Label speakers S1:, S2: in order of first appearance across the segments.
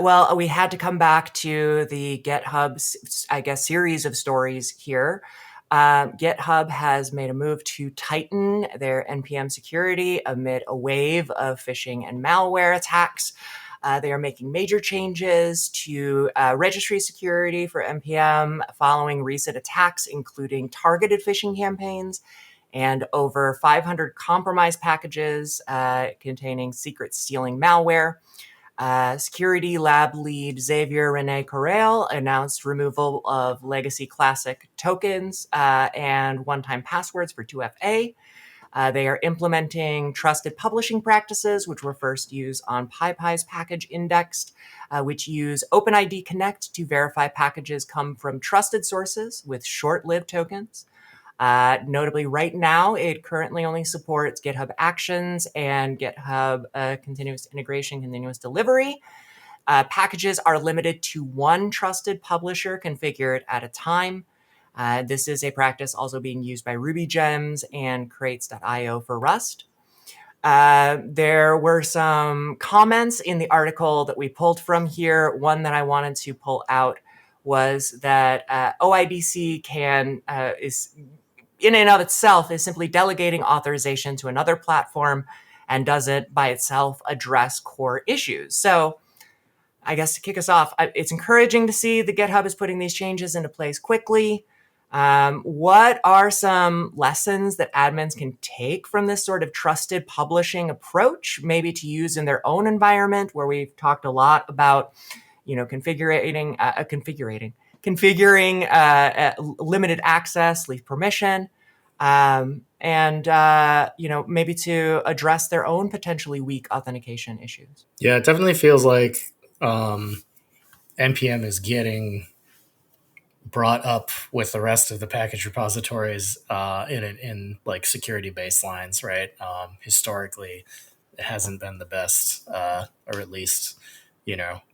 S1: Well, we had to come back to the GitHub, I guess, series of stories here. GitHub has made a move to tighten their NPM security amid a wave of phishing and malware attacks. They are making major changes to registry security for NPM following recent attacks, including targeted phishing campaigns and over 500 compromised packages containing secret stealing malware. Security lab lead Xavier Rene Correal announced removal of legacy classic tokens and one-time passwords for 2FA. They are implementing trusted publishing practices, which were first used on PyPi's package indexed, which use OpenID Connect to verify packages come from trusted sources with short-lived tokens. Notably, right now, it currently only supports GitHub Actions and GitHub Continuous Integration, Continuous Delivery. Packages are limited to one trusted publisher configured at a time. This is a practice also being used by Ruby Gems and Crates.io for Rust. There were some comments in the article that we pulled from here. One that I wanted to pull out was that OIDC is in and of itself is simply delegating authorization to another platform and doesn't by itself address core issues. So I guess to kick us off, it's encouraging to see that GitHub is putting these changes into place quickly. What are some lessons that admins can take from this sort of trusted publishing approach, maybe to use in their own environment, where we've talked a lot about, configuring limited access, leave permission, and maybe to address their own potentially weak authentication issues?
S2: Yeah, it definitely feels like NPM is getting brought up with the rest of the package repositories in like security baselines, right? Historically, it hasn't been the best, or at least,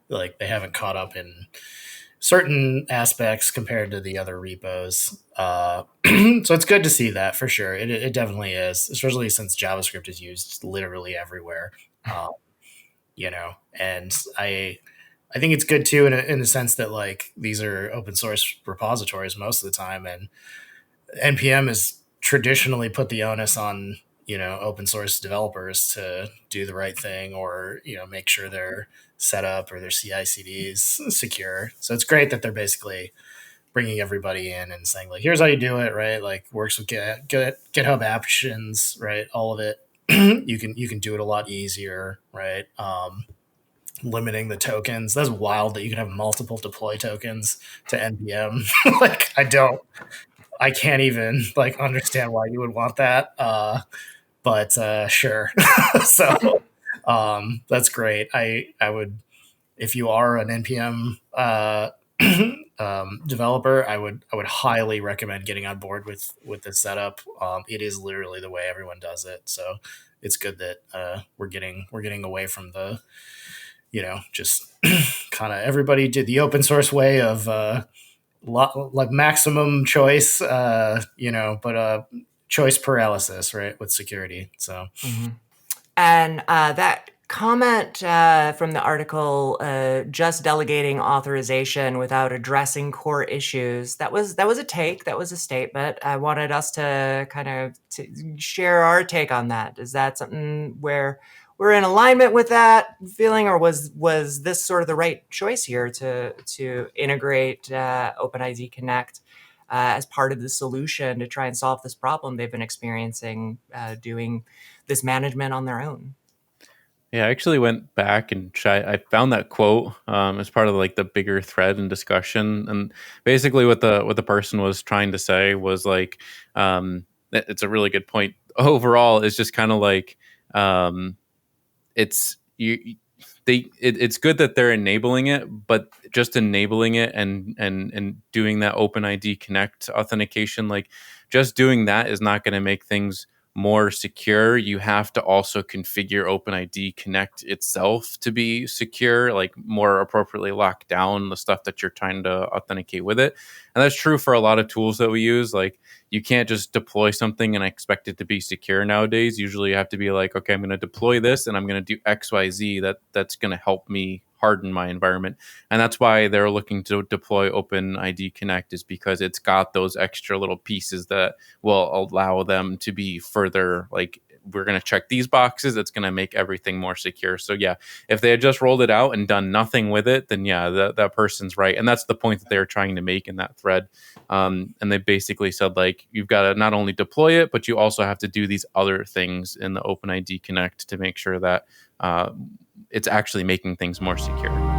S2: like they haven't caught up in certain aspects compared to the other repos. So it's good to see that for sure. It definitely is, especially since JavaScript is used literally everywhere. And I think it's good too in the sense that like these are open source repositories most of the time, and NPM has traditionally put the onus on open source developers to do the right thing, or make sure their setup or their CI/CD is secure. So it's great that they're basically bringing everybody in and saying like, here's how you do it, right? Like works with GitHub Actions, right? All of it. you can do it a lot easier, right? Limiting the tokens. That's wild that you can have multiple deploy tokens to NPM. Like I can't even like understand why you would want that. But sure. So that's great. I would, if you are an NPM developer, I would highly recommend getting on board with this setup. It is literally the way everyone does it. So it's good that we're getting away from the just kind of everybody did the open source way of like maximum choice, but choice paralysis, right, with security. So,
S1: and that comment from the article, just delegating authorization without addressing core issues, that was a take, that was a statement. I wanted us to kind of share our take on that. Is that something where we're in alignment with that feeling, or was this sort of the right choice here to integrate OpenID Connect as part of the solution to try and solve this problem they've been experiencing doing this management on their own?
S3: Yeah, I actually went back and I found that quote as part of like the bigger thread and discussion, and basically what the person was trying to say was like, it's a really good point. Overall, it's just kind of like it's it's good that they're enabling it, but just enabling it and doing that OpenID Connect authentication, like just doing that is not going to make things more secure. You have to also configure OpenID Connect itself to be secure, like more appropriately lock down the stuff that you're trying to authenticate with it. And that's true for a lot of tools that we use. Like you can't just deploy something and expect it to be secure nowadays. Usually you have to be like, okay, I'm going to deploy this and I'm going to do XYZ that's going to help me harden my environment. And that's why they're looking to deploy OpenID Connect, is because it's got those extra little pieces that will allow them to be further like, we're going to check these boxes. It's going to make everything more secure. So yeah, if they had just rolled it out and done nothing with it, then yeah, that person's right. And that's the point that they're trying to make in that thread. And they basically said, like, you've got to not only deploy it, but you also have to do these other things in the OpenID Connect to make sure that it's actually making things more secure.